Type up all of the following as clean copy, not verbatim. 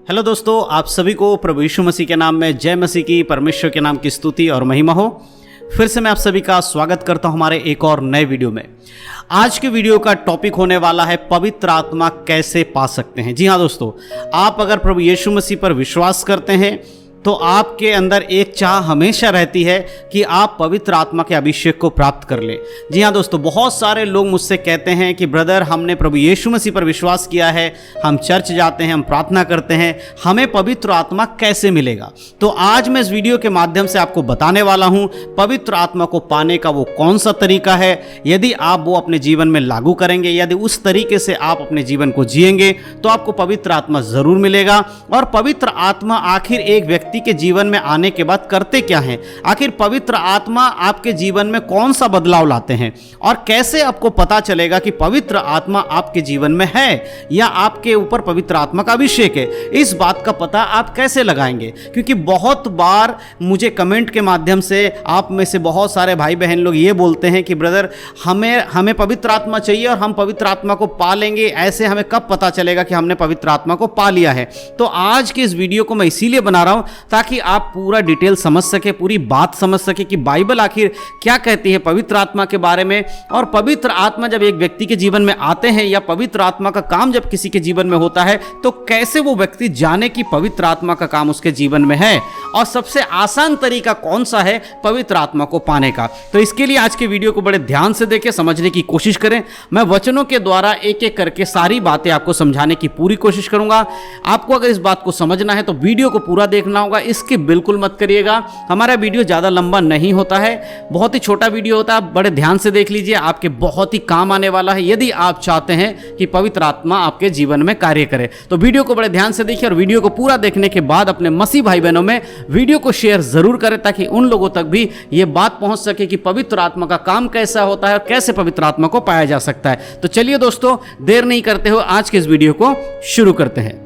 Hello दोस्तों, आप सभी को प्रभु यीशु मसीह के नाम में जय मसीह की, परमेश्वर के नाम की स्तुति और महिमा हो। फिर से मैं आप सभी का स्वागत करता हूं हमारे एक और नए वीडियो में। आज के वीडियो का टॉपिक होने वाला है पवित्र आत्मा कैसे पा सकते हैं। जी हाँ दोस्तों, आप अगर प्रभु यीशु मसीह पर विश्वास करते हैं तो आपके अंदर एक चाह हमेशा रहती है कि आप पवित्र आत्मा के अभिषेक को प्राप्त कर ले। जी हाँ दोस्तों, बहुत सारे लोग मुझसे कहते हैं कि ब्रदर, हमने प्रभु यीशु मसीह पर विश्वास किया है, हम चर्च जाते हैं, हम प्रार्थना करते हैं, हमें पवित्र आत्मा कैसे मिलेगा। तो आज मैं इस वीडियो के माध्यम से आपको बताने वाला हूँ पवित्र आत्मा को पाने का वो कौन सा तरीका है। यदि आप वो अपने जीवन में लागू करेंगे, यदि उस तरीके से आप अपने जीवन को जिएंगे तो आपको पवित्र आत्मा जरूर मिलेगा। और पवित्र आत्मा आखिर एक व्यक्ति के जीवन में आने के बाद करते क्या हैं, आखिर पवित्र आत्मा आपके जीवन में कौन सा बदलाव लाते हैं, और कैसे आपको पता चलेगा कि पवित्र आत्मा आपके जीवन में है या आपके ऊपर पवित्र आत्मा का अभिषेक है। इस बात का पता आप कैसे लगाएंगे, क्योंकि बहुत बार मुझे कमेंट के माध्यम से आप में से बहुत सारे भाई बहन लोग ये बोलते हैं कि ब्रदर, हमें पवित्र आत्मा चाहिए और हम पवित्र आत्मा को पा लेंगे, ऐसे हमें कब पता चलेगा कि हमने पवित्र आत्मा को पा लिया है। तो आज के इस वीडियो को मैं इसीलिए बना रहा हूं ताकि आप पूरा डिटेल समझ सके, पूरी बात समझ सके कि बाइबल आखिर क्या कहती है पवित्र आत्मा के बारे में। और पवित्र आत्मा जब एक व्यक्ति के जीवन में आते हैं या पवित्र आत्मा का काम जब किसी के जीवन में होता है तो कैसे वो व्यक्ति जाने कि पवित्र आत्मा का काम उसके जीवन में है, और सबसे आसान तरीका कौन सा है पवित्र आत्मा को पाने का। तो इसके लिए आज के वीडियो को बड़े ध्यान से देखें, समझने की कोशिश करें। मैं वचनों के द्वारा एक एक करके सारी बातें आपको समझाने की पूरी कोशिश करूंगा। आपको अगर इस बात को समझना है तो वीडियो को पूरा देखना होगा, इसकी बिल्कुल मत करिएगा। हमारा वीडियो ज़्यादा लंबा नहीं होता है, बहुत ही छोटा वीडियो होता है। आप बड़े ध्यान से देख लीजिए, आपके बहुत ही काम आने वाला है यदि आप चाहते हैं कि पवित्र आत्मा आपके जीवन में कार्य करे। तो वीडियो को बड़े ध्यान से देखिए, और वीडियो को पूरा देखने के बाद अपने मसीह भाई बहनों में वीडियो को शेयर जरूर करें ताकि उन लोगों तक भी ये बात पहुंच सके कि पवित्र आत्मा का काम कैसा होता है और कैसे पवित्र आत्मा को पाया जा सकता है। तो चलिए दोस्तों, देर नहीं करते हुए आज के इस वीडियो को शुरू करते हैं।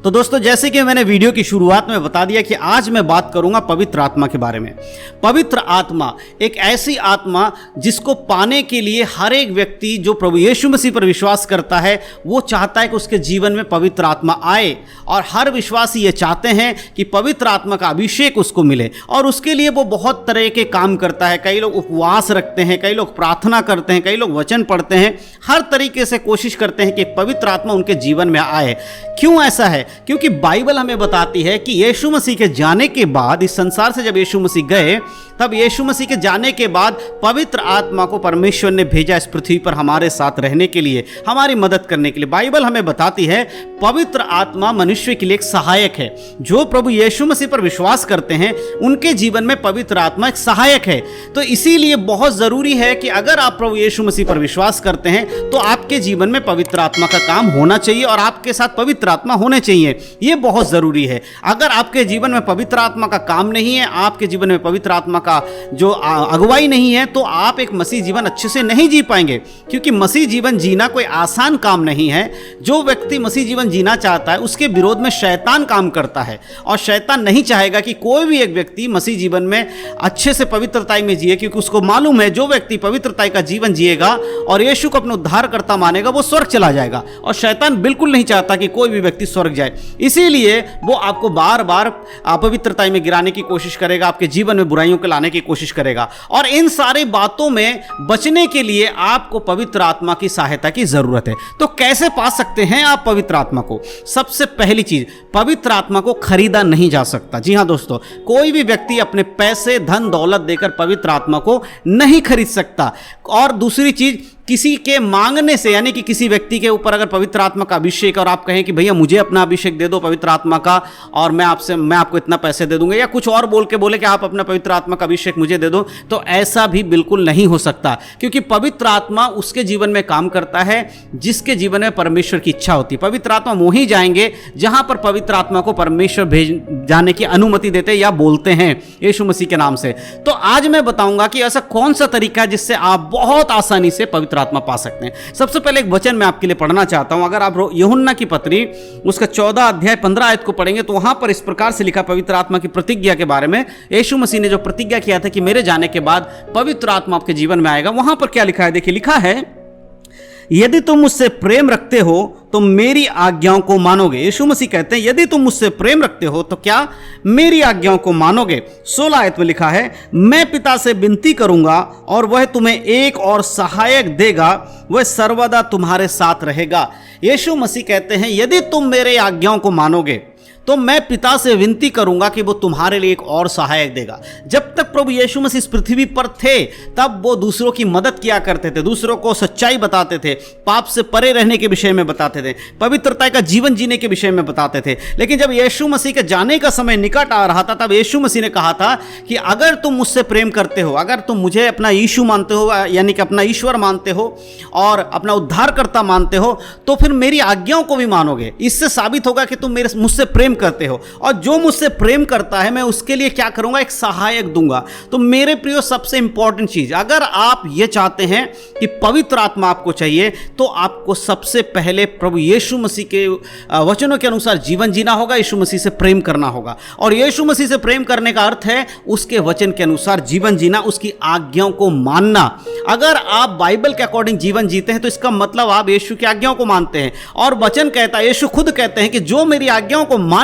तो दोस्तों, जैसे कि मैंने वीडियो की शुरुआत में बता दिया कि आज मैं बात करूंगा पवित्र आत्मा के बारे में। पवित्र आत्मा एक ऐसी आत्मा जिसको पाने के लिए हर एक व्यक्ति जो प्रभु यीशु मसीह पर विश्वास करता है वो चाहता है कि उसके जीवन में पवित्र आत्मा आए, और हर विश्वासी ये चाहते हैं कि पवित्र आत्मा का अभिषेक उसको मिले। और उसके लिए वो बहुत तरह के काम करता है। कई लोग उपवास रखते हैं, कई लोग प्रार्थना करते हैं, कई लोग वचन पढ़ते हैं, हर तरीके से कोशिश करते हैं कि पवित्र आत्मा उनके जीवन में आए। क्यों ऐसा है? क्योंकि बाइबल हमें बताती है कि यीशु मसीह के जाने के बाद, इस संसार से जब यीशु मसीह गए, तब यीशु मसीह के जाने के बाद पवित्र आत्मा को परमेश्वर ने भेजा इस पृथ्वी पर हमारे साथ रहने के लिए, हमारी मदद करने के लिए। बाइबल हमें बताती है पवित्र आत्मा मनुष्य के लिए एक सहायक है। जो प्रभु यीशु मसीह पर विश्वास करते हैं उनके जीवन में पवित्र आत्मा एक सहायक है। तो इसीलिए बहुत जरूरी है कि अगर आप प्रभु यीशु मसीह पर विश्वास करते हैं तो आपके जीवन में पवित्र आत्मा का काम होना चाहिए और आपके साथ पवित्र आत्मा होने चाहिए। यह बहुत जरूरी है। अगर आपके जीवन में पवित्र आत्मा का काम नहीं है, आपके जीवन में पवित्र आत्मा का जो अगुवाई नहीं है, तो आप एक मसीह जीवन अच्छे से नहीं जी पाएंगे। क्योंकि मसीह जीवन जीना कोई आसान काम नहीं है। जो व्यक्ति मसीह जीवन जीना चाहता है उसके विरोध में शैतान काम करता है, और शैतान नहीं चाहेगा कि कोई भी एक व्यक्ति मसीह जीवन में अच्छे से पवित्रता में जिए, क्योंकि उसको मालूम है जो व्यक्ति पवित्रता का जीवन जिएगा और यीशु को अपना उद्धारकर्ता मानेगा वो स्वर्ग चला जाएगा। और शैतान बिल्कुल नहीं चाहता कि कोई भी व्यक्ति स्वर्ग जाए। इसीलिए वो आपको बार बार अपवित्रता में गिराने की कोशिश करेगा, आपके जीवन में बुराइयों को लाने की कोशिश करेगा। और इन सारी बातों में बचने के लिए आपको पवित्र आत्मा की सहायता की जरूरत है। तो कैसे पा सकते हैं आप पवित्र आत्मा को? सबसे पहली चीज, पवित्र आत्मा को खरीदा नहीं जा सकता। जी हां दोस्तों, कोई भी व्यक्ति अपने पैसे, धन दौलत देकर पवित्र आत्मा को नहीं खरीद सकता। और दूसरी चीज, किसी के मांगने से, यानी कि किसी व्यक्ति के ऊपर अगर पवित्र आत्मा का अभिषेक और आप कहें कि भैया मुझे अपना अभिषेक दे दो पवित्र आत्मा का और मैं आपको इतना पैसे दे दूंगा, या कुछ और बोल के बोले कि आप अपना पवित्र आत्मा का अभिषेक मुझे दे दो, तो ऐसा भी बिल्कुल नहीं हो सकता। क्योंकि पवित्र आत्मा उसके जीवन में काम करता है जिसके जीवन में परमेश्वर की इच्छा होती है। पवित्र आत्मा वो ही जाएंगे जहां पर पवित्र आत्मा को परमेश्वर भेज जाने की अनुमति देते या बोलते हैं यीशु मसीह के नाम से। तो आज मैं बताऊंगा कि ऐसा कौन सा तरीका है जिससे आप बहुत आसानी से पवित्र आत्मा पा सकते हैं। सबसे पहले एक वचन मैं आपके लिए पढ़ना चाहता हूं। अगर आप यूहन्ना की पत्री उसका 14 अध्याय 15 आयत को पढ़ेंगे तो वहां पर इस प्रकार से लिखा पवित्र आत्मा की प्रतिज्ञा के बारे में। यीशु मसीह ने जो प्रतिज्ञा किया था कि मेरे जाने के बाद पवित्र आत्मा आपके जीवन में आएगा, वहां पर क्या लिखा है? देखिए, लिखा है, यदि तुम मुझसे प्रेम रखते हो तो मेरी आज्ञाओं को मानोगे। यीशु मसीह कहते हैं यदि तुम मुझसे प्रेम रखते हो तो क्या मेरी आज्ञाओं को मानोगे। 16 आयत में लिखा है, मैं पिता से विनती करूंगा और वह तुम्हें एक और सहायक देगा, वह सर्वदा तुम्हारे साथ रहेगा। यीशु मसीह कहते हैं यदि तुम मेरे आज्ञाओं को मानोगे तो मैं पिता से विनती करूंगा कि वो तुम्हारे लिए एक और सहायक देगा। जब तक प्रभु यीशु मसीह इस पृथ्वी पर थे तब वो दूसरों की मदद किया करते थे, दूसरों को सच्चाई बताते थे, पाप से परे रहने के विषय में बताते थे, पवित्रता का जीवन जीने के विषय में बताते थे। लेकिन जब यीशु मसीह के जाने का समय निकट आ रहा था तब यीशु मसीह ने कहा था कि अगर तुम मुझसे प्रेम करते हो, अगर तुम मुझे अपना यीशु मानते हो, यानी कि अपना ईश्वर मानते हो और अपना उद्धारकर्ता मानते हो, तो फिर मेरी आज्ञाओं को भी मानोगे। इससे साबित होगा कि तुम मुझसे प्रेम करते हो, और जो मुझसे प्रेम करता है मैं उसके लिए क्या करूंगा, एक सहायक दूंगा। तो मेरे प्रियो सबसे इंपॉर्टेंट चीज, अगर आप ये चाहते हैं कि पवित्र आत्मा आपको चाहिए तो आपको सबसे पहले प्रभु यीशु मसीह के वचनों के अनुसार जीवन जीना होगा, यीशु मसीह से प्रेम करना होगा। और यीशु मसीह से प्रेम करने का अर्थ है उसके वचन के अनुसार जीवन जीना, उसकी आज्ञाओं को मानना। अगर आप बाइबल के अकॉर्डिंग जीवन जीते हैं तो इसका मतलब आप यीशु की आज्ञाओं को मानते हैं। और वचन कहता है, यीशु खुद कहते हैं कि जो मेरी आज्ञाओं को मानेगा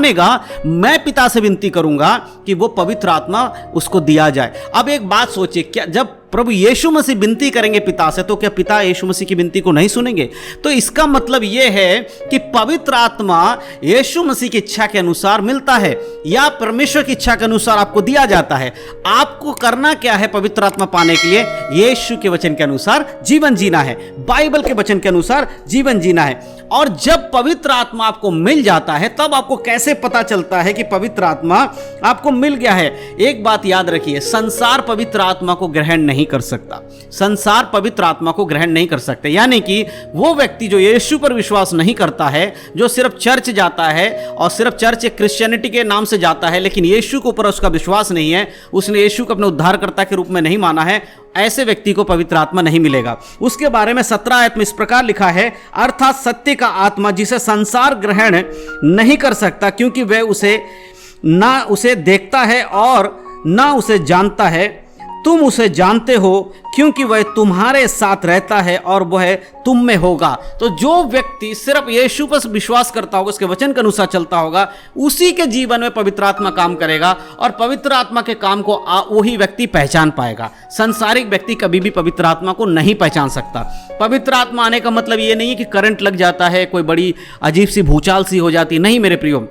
मैं पिता से विनती करूंगा कि वो पवित्र आत्मा उसको दिया जाए। अब एक बात सोचिए, क्या जब प्रभु यीशु मसीह विनती करेंगे पिता से तो क्या पिता यीशु मसीह की विनती को नहीं सुनेंगे? तो इसका मतलब यह है कि पवित्र आत्मा यीशु मसीह की इच्छा के अनुसार मिलता है या परमेश्वर की इच्छा के अनुसार आपको दिया जाता है। आपको करना क्या है पवित्र आत्मा पाने के लिए? यीशु के वचन के अनुसार जीवन जीना है, बाइबल के वचन के अनुसार जीवन जीना है। और जब पवित्र आत्मा आपको मिल जाता है तब आपको कैसे पता चलता है कि पवित्र आत्मा आपको मिल गया है? एक बात याद रखिए, संसार पवित्र आत्मा को ग्रहण नहीं कर सकता। संसार पवित्र आत्मा को ग्रहण नहीं कर सकते, यानी कि वो व्यक्ति जो यीशु पर विश्वास नहीं करता है, जो सिर्फ चर्च जाता है और सिर्फ चर्च क्रिश्चियनिटी के नाम से जाता है लेकिन यीशु के ऊपर उसका विश्वास नहीं है, उसने यीशु को अपने उद्धारकर्ता के रूप में नहीं माना है, ऐसे व्यक्ति को पवित्र आत्मा नहीं मिलेगा। उसके बारे में 17 आयत में इस प्रकार लिखा है, अर्थात सत्य का आत्मा जिसे संसार ग्रहण नहीं कर सकता क्योंकि वह उसे ना उसे देखता है और ना उसे जानता है, तुम उसे जानते हो क्योंकि वह तुम्हारे साथ रहता है और वह तुम में होगा। तो जो व्यक्ति सिर्फ यीशु पर विश्वास करता होगा, उसके वचन के अनुसार चलता होगा, उसी के जीवन में पवित्र आत्मा काम करेगा और पवित्र आत्मा के काम को वही व्यक्ति पहचान पाएगा। संसारिक व्यक्ति कभी भी पवित्र आत्मा को नहीं पहचान सकता। पवित्र आत्मा आने का मतलब ये नहीं है कि करंट लग जाता है, कोई बड़ी अजीब सी भूचाल सी हो जाती, नहीं मेरे प्रियो।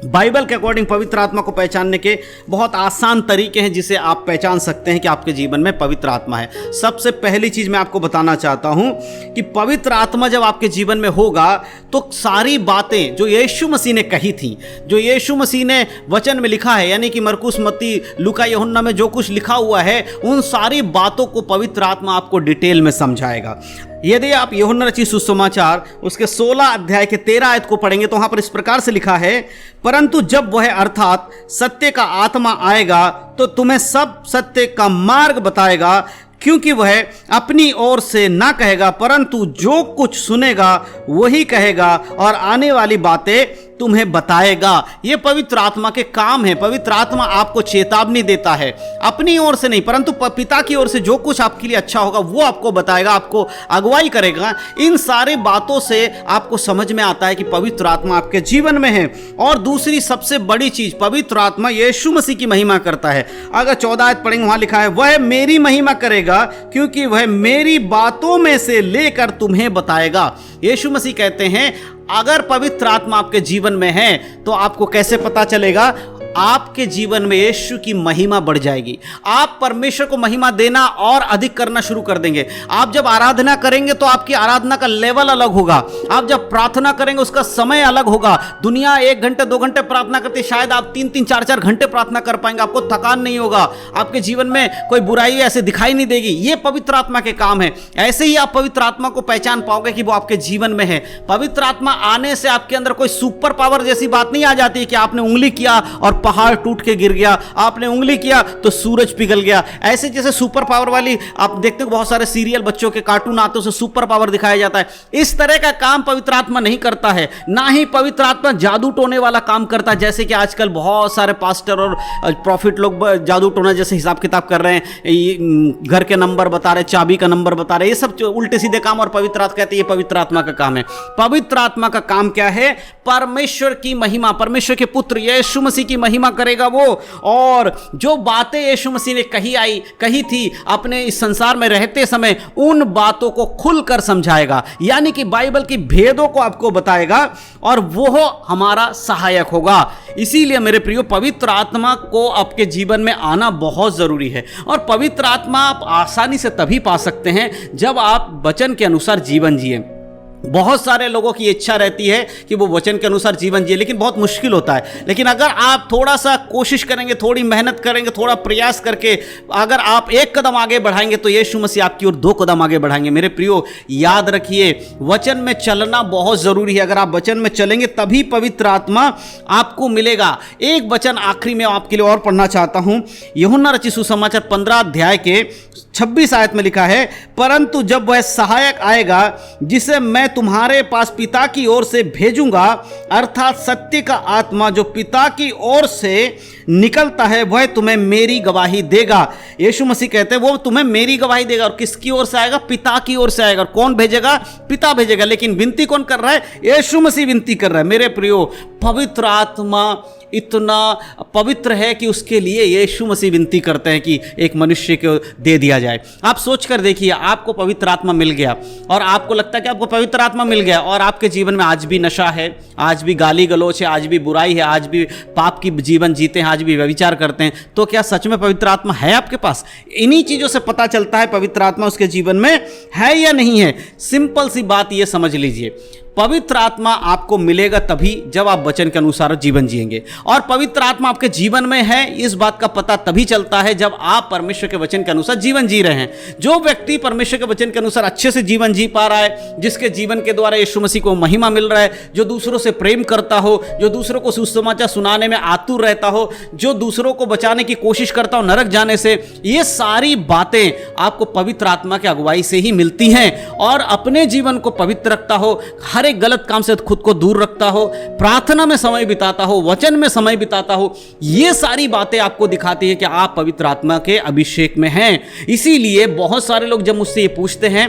बाइबल के अकॉर्डिंग पवित्र आत्मा को पहचानने के बहुत आसान तरीके हैं जिसे आप पहचान सकते हैं कि आपके जीवन में पवित्र आत्मा है। सबसे पहली चीज मैं आपको बताना चाहता हूं कि पवित्र आत्मा जब आपके जीवन में होगा तो सारी बातें जो यीशु मसीह ने कही थी, जो यीशु मसीह ने वचन में लिखा है, यानी कि मरकुस, मत्ती, लूका, यूहन्ना में जो कुछ लिखा हुआ है, उन सारी बातों को पवित्र आत्मा आपको डिटेल में समझाएगा। यदि आप यूहन्ना रचित सुसमाचार उसके 16 अध्याय के 13 आयत को पढ़ेंगे तो वहां पर इस प्रकार से लिखा है, परंतु जब वह अर्थात सत्य का आत्मा आएगा तो तुम्हें सब सत्य का मार्ग बताएगा, क्योंकि वह अपनी ओर से ना कहेगा परंतु जो कुछ सुनेगा वही कहेगा और आने वाली बातें तुम्हें बताएगा। ये पवित्र आत्मा के काम है। पवित्र आत्मा आपको चेतावनी देता है, अपनी ओर से नहीं परंतु पिता की ओर से जो कुछ आपके लिए अच्छा होगा वो आपको बताएगा, आपको अगुवाई करेगा। इन सारी बातों से आपको समझ में आता है कि पवित्र आत्मा आपके जीवन में है। और दूसरी सबसे बड़ी चीज, पवित्र आत्मा यीशु मसीह की महिमा करता है। अगर 14 आयत पढ़ेंगे वहां लिखा है, वह मेरी महिमा करेगा क्योंकि वह मेरी बातों में से लेकर तुम्हें बताएगा। यीशु मसीह कहते हैं अगर पवित्र आत्मा आपके जीवन में है तो आपको कैसे पता चलेगा? आपके जीवन में यीशु की महिमा बढ़ जाएगी। आप परमेश्वर को महिमा देना और अधिक करना शुरू कर देंगे। आप जब आराधना करेंगे तो आपकी आराधना का लेवल अलग होगा। आप जब प्रार्थना करेंगे उसका समय अलग होगा। दुनिया 1 घंटे 2 घंटे प्रार्थना करती, शायद आप 3-3 4-4 घंटे प्रार्थना कर पाएंगे। आपको थकान नहीं होगा, आपके जीवन में कोई बुराई ऐसे दिखाई नहीं देगी। ये पवित्र आत्मा के काम है। ऐसे ही आप पवित्र आत्मा को पहचान पाओगे कि वो आपके जीवन में है। पवित्र आत्मा आने से आपके अंदर कोई सुपर पावर जैसी बात नहीं आ जाती कि आपने उंगली किया और पहाड़ टूट के गिर गया, आपने उंगली किया तो सूरज पिघल गया। ऐसे जैसे सुपर पावर वाली आप देखते हो बहुत सारे सीरियल बच्चों के कार्टून आते हैं, उसे सुपर पावर दिखाया जाता है। इस तरह का काम पवित्र आत्मा नहीं करता है, ना ही पवित्र आत्मा जादू टोने वाला काम करता है, जैसे कि आजकल बहुत सारे पास्टर और प्रॉफिट लोग जादू टोना जैसे हिसाब किताब कर रहे हैं, घर के नंबर बता रहे, चाबी का नंबर बता रहे, ये सब उल्टे सीधे काम। और पवित्र आत्मा कहते हैं ये पवित्र आत्मा का काम है। पवित्र आत्मा का काम क्या है? परमेश्वर की महिमा, परमेश्वर के पुत्र यीशु मसीह की महिमा करेगा वो। और जो बातें यीशु मसीह ने कही थी अपने इस संसार में रहते समय, उन बातों को खुलकर समझाएगा, यानी कि बाइबल की भेदों को आपको बताएगा और वो हमारा सहायक होगा। इसीलिए मेरे प्रियो, पवित्र आत्मा को आपके जीवन में आना बहुत जरूरी है। और पवित्र आत्मा आप आसानी से तभी पा सकते हैं जब आप वचन के अनुसार जीवन जिए। बहुत सारे लोगों की इच्छा रहती है कि वो वचन के अनुसार जीवन जिए, लेकिन बहुत मुश्किल होता है। लेकिन अगर आप थोड़ा सा कोशिश करेंगे, थोड़ी मेहनत करेंगे, थोड़ा प्रयास करके अगर आप एक कदम आगे बढ़ाएंगे तो यीशु मसीह आपकी ओर 2 कदम आगे बढ़ाएंगे। मेरे प्रियो, याद रखिए, वचन में चलना बहुत जरूरी है। अगर आप वचन में चलेंगे तभी पवित्र आत्मा आपको मिलेगा। एक वचन आखिरी में आपके लिए और पढ़ना चाहता हूं। यूहन्ना रचित सुसमाचार 15 अध्याय के 26 आयत में लिखा है, परंतु जब वह सहायक आएगा जिसे मैं तुम्हारे पास पिता की ओर से भेजूंगा, अर्थात सत्य का आत्मा जो पिता की ओर से निकलता है, वह तुम्हें मेरी गवाही देगा। यीशु मसीह कहते हैं वो तुम्हें मेरी गवाही देगा। और किसकी ओर से आएगा? पिता की ओर से आएगा। और कौन भेजेगा? पिता भेजेगा। लेकिन विनती कौन कर रहा है? यीशु मसीह विनती कर रहा है। मेरे प्रियो, पवित्र आत्मा इतना पवित्र है कि उसके लिए यीशु मसीह विनती करते हैं कि एक मनुष्य को दे दिया जाए। आप सोच कर देखिए, आपको पवित्र आत्मा मिल गया और आपको लगता है कि आपको पवित्र आत्मा मिल गया और आपके जीवन में आज भी नशा है, आज भी गाली गलौच है, आज भी बुराई है, आज भी पाप की जीवन जीते हैं, आज भी व्यभिचार करते हैं, तो क्या सच में पवित्र आत्मा है आपके पास? इन्हीं चीजों से पता चलता है पवित्र आत्मा उसके जीवन में है या नहीं है। सिंपल सी बात ये समझ लीजिए, पवित्र आत्मा आपको मिलेगा तभी जब आप वचन के अनुसार जीवन जिएंगे। और पवित्र आत्मा आपके जीवन में है, इस बात का पता तभी चलता है जब आप परमेश्वर के वचन के अनुसार जीवन जी रहे हैं। जो व्यक्ति परमेश्वर के वचन के अनुसार अच्छे से जीवन जी पा रहा है, जिसके जीवन के द्वारा यीशु मसीह को महिमा मिल रहा है, जो दूसरों से प्रेम करता हो, जो दूसरों को सुसमाचार सुनाने में आतुर रहता हो, जो दूसरों को बचाने की कोशिश करता हो नरक जाने से, ये सारी बातें आपको पवित्र आत्मा की अगुवाई से ही मिलती हैं। और अपने जीवन को पवित्र रखता हो, हर एक गलत काम से खुद को दूर रखता हो, प्रार्थना में समय बिताता हो, वचन में समय बिताता हो, ये सारी बातें आपको दिखाती है कि आप पवित्र आत्मा के अभिषेक में हैं। इसीलिए बहुत सारे लोग जब मुझसे ये पूछते हैं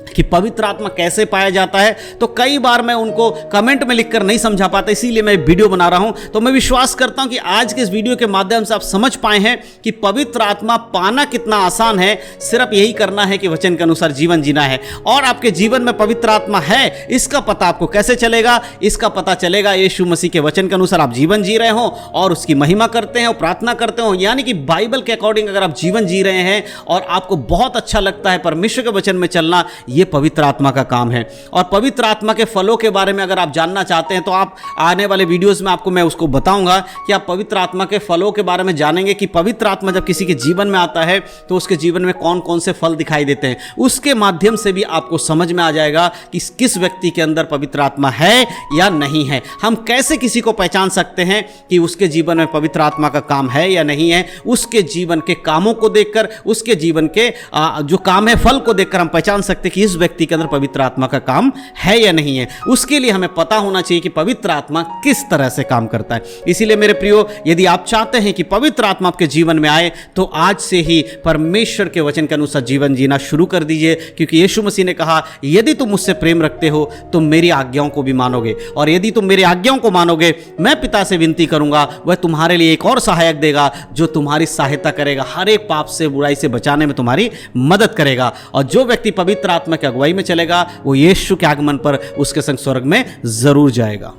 कि पवित्र आत्मा कैसे पाया जाता है, तो कई बार मैं उनको कमेंट में लिखकर नहीं समझा पाता, इसीलिए मैं वीडियो बना रहा हूं। तो मैं विश्वास करता हूं कि आज के इस वीडियो के माध्यम से आप समझ पाए हैं कि पवित्र आत्मा पाना कितना आसान है। सिर्फ यही करना है कि वचन के अनुसार जीवन जीना है। और आपके जीवन में पवित्र आत्मा है, इसका पता आपको कैसे चलेगा? इसका पता चलेगा यीशु मसीह के वचन के अनुसार आप जीवन जी रहे हो और उसकी महिमा करते हैं और प्रार्थना करते हो, यानी कि बाइबल के अकॉर्डिंग अगर आप जीवन जी रहे हैं और आपको बहुत अच्छा लगता है परमेश्वर के वचन में चलना, ये पवित्र आत्मा का काम है। और पवित्र आत्मा के फलों के बारे में अगर आप जानना चाहते हैं तो आप आने वाले वीडियोस में आपको मैं उसको बताऊंगा कि आप पवित्र आत्मा के फलों के बारे में जानेंगे कि पवित्र आत्मा जब किसी के जीवन में आता है तो उसके जीवन में कौन कौन से फल दिखाई देते हैं। उसके माध्यम से भी आपको समझ में आ जाएगा कि किस व्यक्ति के अंदर पवित्र आत्मा है या नहीं है। हम कैसे किसी को पहचान सकते हैं कि उसके जीवन में पवित्र आत्मा का काम है या नहीं है? उसके जीवन के कामों को देखकर, उसके जीवन के जो काम है फल को देखकर हम पहचान सकते हैं कि इस व्यक्ति के अंदर पवित्र आत्मा का काम है या नहीं है। उसके लिए हमें पता होना चाहिए कि पवित्र आत्मा किस तरह से काम करता है। इसीलिए मेरे प्रियो, यदि आप चाहते हैं कि पवित्र आत्मा आपके जीवन में आए तो आज से ही परमेश्वर के वचन के अनुसार जीवन जीना शुरू कर दीजिए, क्योंकि यीशु मसीह ने कहा, यदि तुम मुझसे प्रेम रखते हो तो मेरी आज्ञाओं को भी मानोगे, और यदि तुम मेरी आज्ञाओं को मानोगे, मैं पिता से विनती करूंगा, वह तुम्हारे लिए एक और सहायक देगा जो तुम्हारी सहायता करेगा, हर एक पाप से बुराई से बचाने में तुम्हारी मदद करेगा। और जो व्यक्ति पवित्र आत्मा की अगुवाई में चलेगा वो यीशु के आगमन पर उसके संग स्वर्ग में जरूर जाएगा।